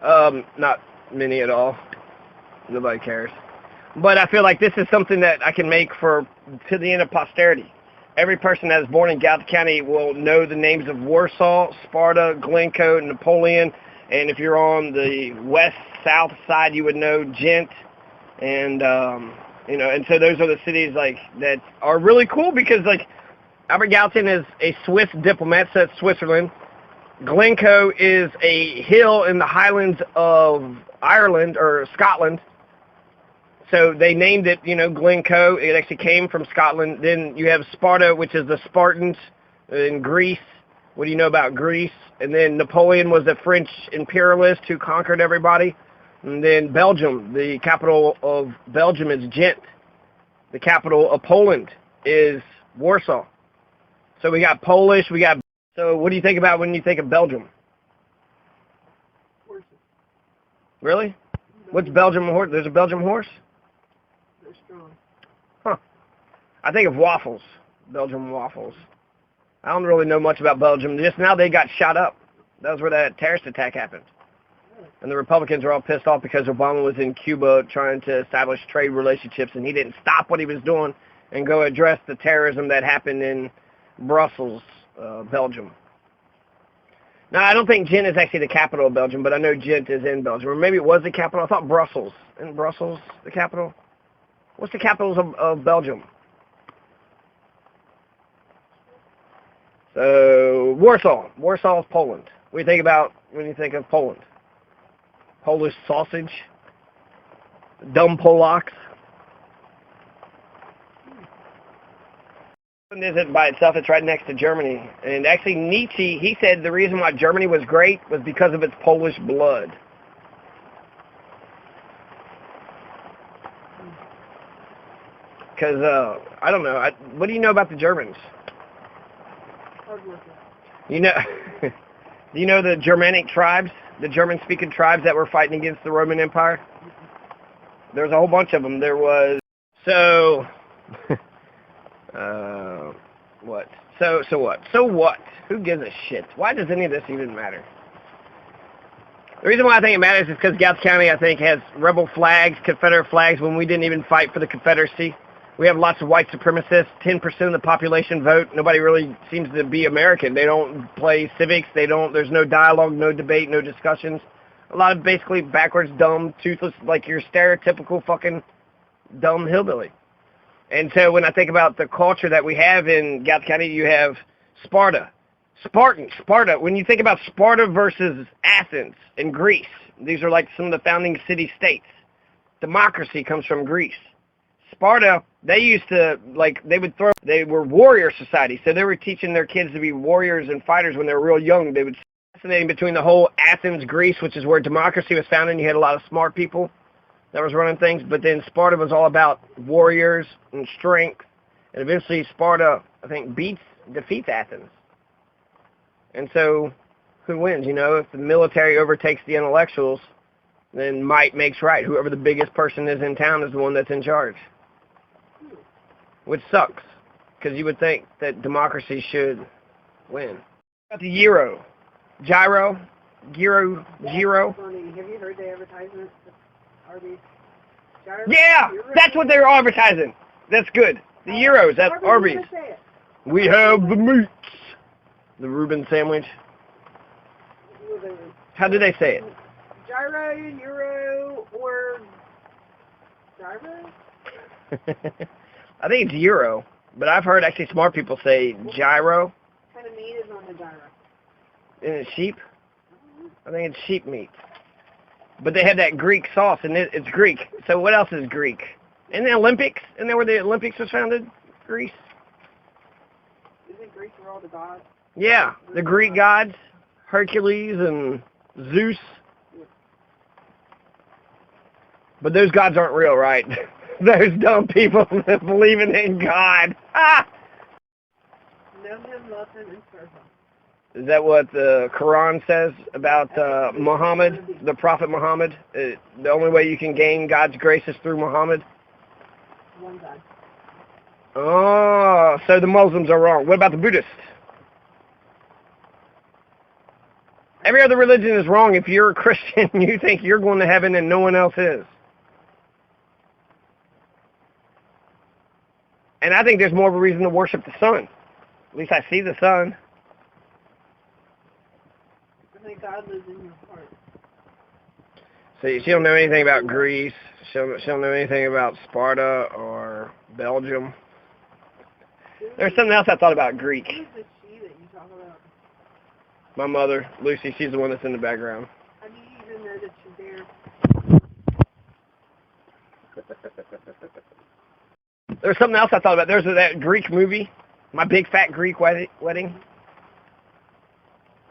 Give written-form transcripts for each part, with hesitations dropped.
Not many at all. Nobody cares. But I feel like this is something that I can make for to the end of posterity. Every person that is born in Gallatin County will know the names of Warsaw, Sparta, Glencoe, Napoleon, and if you're on the west-south side, you would know Gent, and and so those are the cities like that are really cool because like Albert Gallatin is a Swiss diplomat, so it's Switzerland. Glencoe is a hill in the Highlands of Ireland or Scotland. So they named it, Glencoe. It actually came from Scotland. Then you have Sparta, which is the Spartans in Greece. What do you know about Greece? And then Napoleon was a French imperialist who conquered everybody. And then Belgium, the capital of Belgium is Ghent. The capital of Poland is Warsaw. So we got Polish, so what do you think about when you think of Belgium? Horses. Really? What's Belgium horse? There's a Belgium horse? They're strong. Huh. I think of waffles. Belgium waffles. I don't really know much about Belgium. Just now they got shot up. That was where that terrorist attack happened. And the Republicans were all pissed off because Obama was in Cuba trying to establish trade relationships, and he didn't stop what he was doing and go address the terrorism that happened in Brussels, Belgium. Now, I don't think Ghent is actually the capital of Belgium, but I know Ghent is in Belgium. Or maybe it was the capital. I thought Brussels. Isn't Brussels the capital? What's the capitals of Belgium? So, Warsaw. Warsaw is Poland. What do you think about when you think of Poland? Polish sausage? Dumb Polacks? Poland isn't by itself. It's right next to Germany. And actually, Nietzsche, he said the reason why Germany was great was because of its Polish blood. Because, I don't know. What do you know about the Germans? You know, do you know the Germanic tribes, the German-speaking tribes that were fighting against the Roman Empire? There was a whole bunch of them. There was, what? So what? So what? Who gives a shit? Why does any of this even matter? The reason why I think it matters is because Gallatin County, I think, has rebel flags, Confederate flags, when we didn't even fight for the Confederacy. We have lots of white supremacists. 10% of the population vote. Nobody really seems to be American. They don't play civics. There's no dialogue, no debate, no discussions. A lot of basically backwards, dumb, toothless, like your stereotypical fucking dumb hillbilly. And so when I think about the culture that we have in Gallatin County, you have Sparta. Sparta. When you think about Sparta versus Athens in Greece, these are like some of the founding city-states. Democracy comes from Greece. Sparta, they used to, they were warrior society, so they were teaching their kids to be warriors and fighters when they were real young. They would fascinating between the whole Athens, Greece, which is where democracy was founded, and you had a lot of smart people that was running things, but then Sparta was all about warriors and strength, and eventually Sparta, I think, defeats Athens. And so, who wins? If the military overtakes the intellectuals, then might makes right. Whoever the biggest person is in town is the one that's in charge. Which sucks, because you would think that democracy should win. About the Gyro. Have you heard the advertisement? Arby's. Gyro? Yeah! That's what they're advertising. That's good. The Euros at Arby's. We have the meats. The Reuben sandwich. How do they say it? Gyro, Euro, or gyro? I think it's Euro, but I've heard actually smart people say gyro. What kind of meat is on the gyro? Isn't it sheep? I think it's sheep meat. But they have that Greek sauce, and it's Greek. So what else is Greek? In the Olympics? Isn't that where the Olympics was founded? Greece? Isn't Greece where all the gods? Yeah, the Greek gods. Hercules and Zeus. But those gods aren't real, right? Those dumb people that believe in God. Ah! Know him, love him, and serve him. Is that what the Quran says about Muhammad, the Prophet Muhammad? The only way you can gain God's grace is through Muhammad? One God. Oh, so the Muslims are wrong. What about the Buddhists? Every other religion is wrong. If you're a Christian, you think you're going to heaven and no one else is. And I think there's more of a reason to worship the sun. At least I see the sun. I think God lives in your heart. So she don't know anything about Greece. She don't know anything about Sparta or Belgium. There's something else I thought about Greek. Who's the she that you talk about? My mother, Lucy, she's the one that's in the background. How do you even know that she's there? There's something else I thought about. There's that Greek movie, My Big Fat Greek Wedding.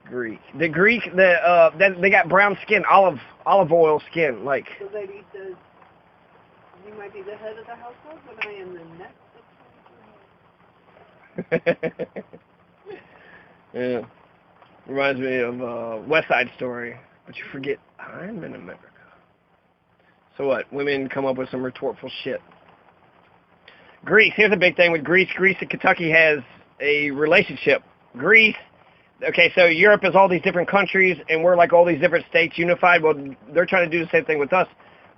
Greek. The Greek, they got brown skin, olive oil skin, like. The lady says, "You might be the head of the household, but I am the next." Yeah. Reminds me of West Side Story, but you forget I'm in America. So what? Women come up with some retortful shit. Greece. Here's a big thing with Greece. Greece and Kentucky has a relationship. Greece. Okay, so Europe is all these different countries, and we're like all these different states unified. Well, they're trying to do the same thing with us.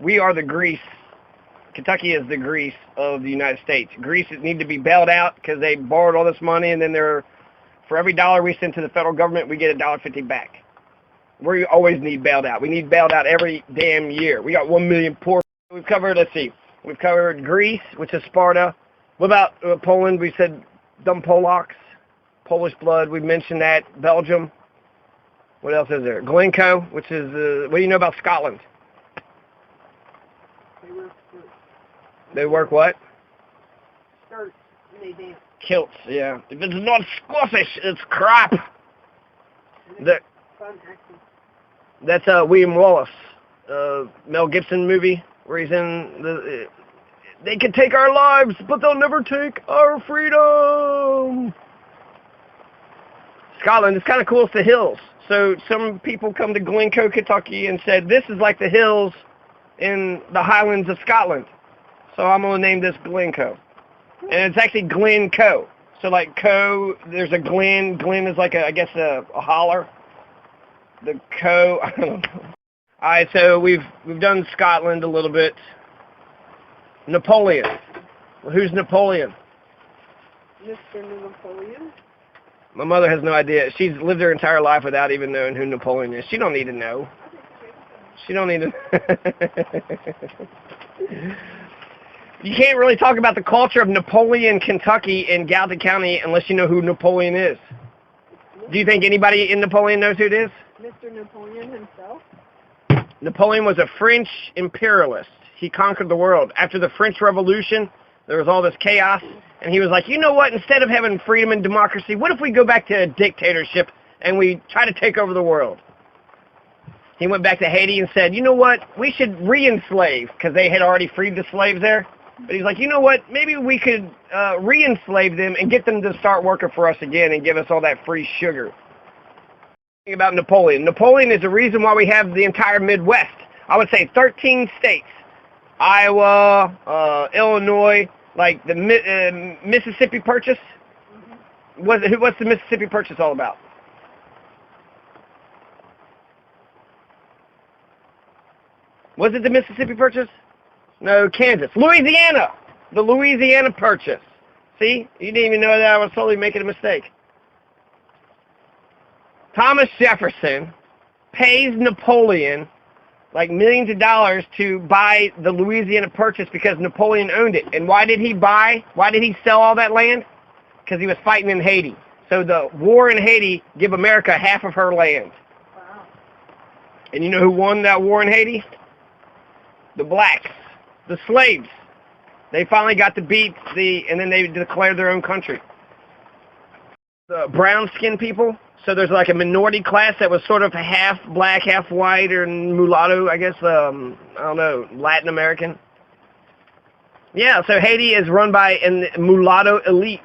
We are the Greece. Kentucky is the Greece of the United States. Greece need to be bailed out because they borrowed all this money, and then for every dollar we send to the federal government, we get $1.50 back. We always need bailed out. We need bailed out every damn year. We got 1 million poor. We've covered, let's see, we've covered Greece, which is Sparta. What about Poland? We said dumb Polacks. Polish blood, we mentioned that. Belgium. What else is there? Glencoe, which is, what do you know about Scotland? They work skirts. They work what? Skirts, and they dance. Kilts, yeah. If it's not Scottish, it's crap. Fun acting. That's William Wallace, Mel Gibson movie, where he's in they can take our lives, but they'll never take our freedom. Scotland, it's kind of cool. It's the hills. So some people come to Glencoe, Kentucky, and said, this is like the hills in the Highlands of Scotland. So I'm going to name this Glencoe. And it's actually Glencoe. So like Coe, there's a Glen. Glen is like, I guess, a holler. The Coe, I don't know. All right, so we've done Scotland a little bit. Napoleon. Well, who's Napoleon? Mr. Napoleon? My mother has no idea. She's lived her entire life without even knowing who Napoleon is. She don't need to know. She don't need to. You can't really talk about the culture of Napoleon, Kentucky, and Gallatin County unless you know who Napoleon is. Do you think anybody in Napoleon knows who it is? Mr. Napoleon himself? Napoleon was a French imperialist. He conquered the world. After the French Revolution, there was all this chaos. And he was like, you know what, instead of having freedom and democracy, what if we go back to a dictatorship and we try to take over the world? He went back to Haiti and said, you know what, we should re-enslave, because they had already freed the slaves there. But he's like, you know what, maybe we could re-enslave them and get them to start working for us again and give us all that free sugar. About Napoleon. Napoleon is the reason why we have the entire Midwest. I would say 13 states. Iowa, Illinois, like the Mississippi Purchase. Mm-hmm. What's the Mississippi Purchase all about? Was it the Mississippi Purchase? No, Kansas. Louisiana. The Louisiana Purchase. See? You didn't even know that I was totally making a mistake. Thomas Jefferson pays Napoleon like millions of dollars to buy the Louisiana Purchase because Napoleon owned it. And why did he sell all that land? Because he was fighting in Haiti. So the war in Haiti gave America half of her land. Wow. And you know who won that war in Haiti? The blacks. The slaves. They finally got to beat and then they declared their own country. The brown-skinned people. So there's like a minority class that was sort of half black, half white, or mulatto, I guess, I don't know, Latin American. Yeah, so Haiti is run by a mulatto elite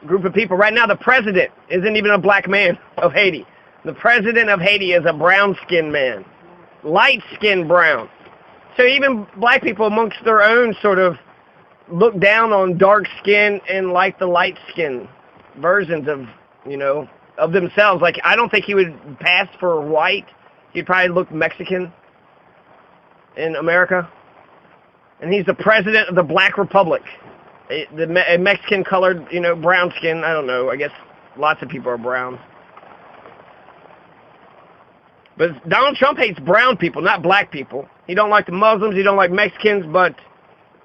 group of people. Right now the president isn't even a black man of Haiti. The president of Haiti is a brown-skinned man, light-skinned brown. So even black people amongst their own sort of look down on dark skin and like the light-skinned versions of, you know, of themselves. Like, I don't think he would pass for white. He'd probably look Mexican in America. And he's the president of the Black Republic. A Mexican-colored, brown skin. I don't know. I guess lots of people are brown. But Donald Trump hates brown people, not black people. He don't like the Muslims. He don't like Mexicans. But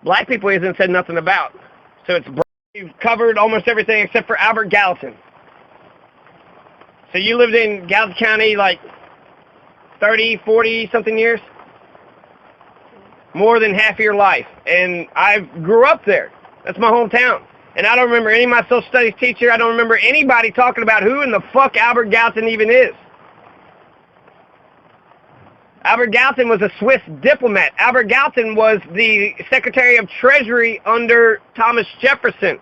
black people he hasn't said nothing about. So it's brown. You've covered almost everything except for Albert Gallatin. So you lived in Gallatin County like 30, 40-something years? More than half of your life. And I grew up there. That's my hometown. And I don't remember any of my social studies teacher. I don't remember anybody talking about who in the fuck Albert Gallatin even is. Albert Gallatin was a Swiss diplomat. Albert Gallatin was the Secretary of Treasury under Thomas Jefferson.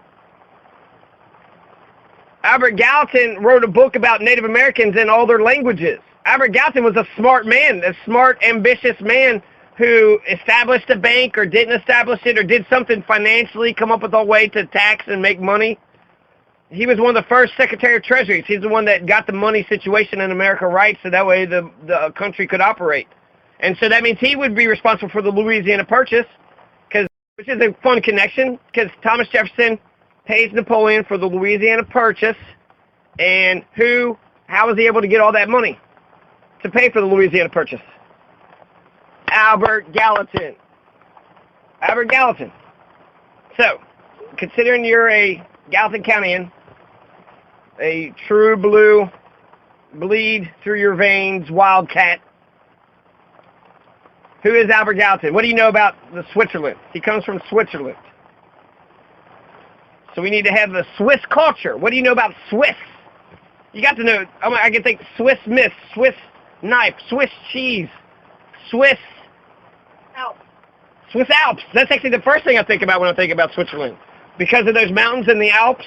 Albert Gallatin wrote a book about Native Americans in all their languages. Albert Gallatin was a smart man, a smart, ambitious man who established a bank or didn't establish it or did something financially, come up with a way to tax and make money. He was one of the first Secretary of Treasury. He's the one that got the money situation in America right, so that way the country could operate. And so that means he would be responsible for the Louisiana Purchase, which is a fun connection, because Thomas Jefferson pays Napoleon for the Louisiana Purchase, and how was he able to get all that money to pay for the Louisiana Purchase? Albert Gallatin. Albert Gallatin. So, considering you're a Gallatin Countyan, a true blue, bleed through your veins wildcat, who is Albert Gallatin? What do you know about the Switzerland? He comes from Switzerland. So we need to have the Swiss culture. What do you know about Swiss? You got to know, I can think Swiss Miss, Swiss knife, Swiss cheese, Swiss Alps. Swiss Alps. That's actually the first thing I think about when I think about Switzerland. Because of those mountains in the Alps,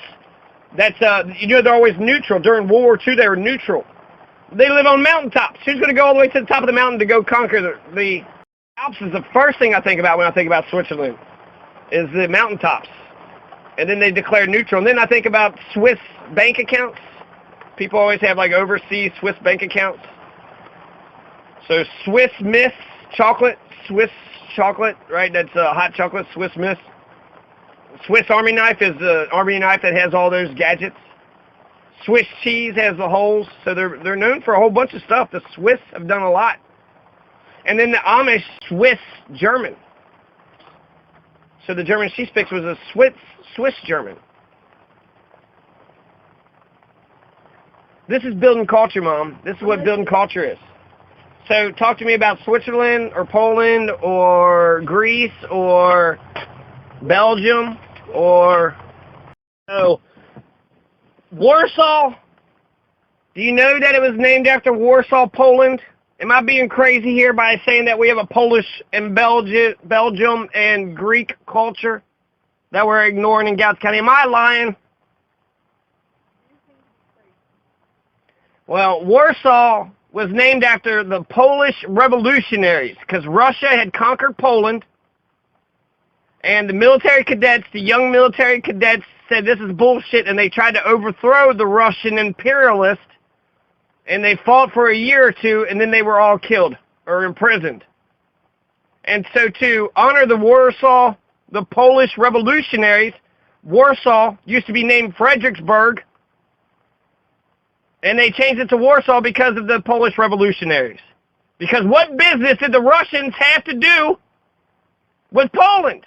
they're always neutral. During World War II, they were neutral. They live on mountaintops. Who's going to go all the way to the top of the mountain to go conquer the Alps? Is the first thing I think about when I think about Switzerland, is the mountaintops. And then they declare neutral. And then I think about Swiss bank accounts. People always have like overseas Swiss bank accounts. So Swiss Miss chocolate, Swiss chocolate, right? That's hot chocolate, Swiss Miss. Swiss Army knife is the Army knife that has all those gadgets. Swiss cheese has the holes, so they're known for a whole bunch of stuff. The Swiss have done a lot. And then the Amish, Swiss German. So the German she speaks was a Swiss German. This is building culture, Mom. This is what building culture is. So talk to me about Switzerland or Poland or Greece or Belgium or Warsaw. Do you know that it was named after Warsaw, Poland? Am I being crazy here by saying that we have a Polish and Belgium and Greek culture that we're ignoring in Gallatin County? Am I lying? Well, Warsaw was named after the Polish revolutionaries because Russia had conquered Poland, and the military cadets, the young military cadets, said this is bullshit, and they tried to overthrow the Russian imperialists, and they fought for a year or two, and then they were all killed or imprisoned. And so to honor the Polish revolutionaries, Warsaw used to be named Fredericksburg, and they changed it to Warsaw because of the Polish revolutionaries. Because what business did the Russians have to do with Poland?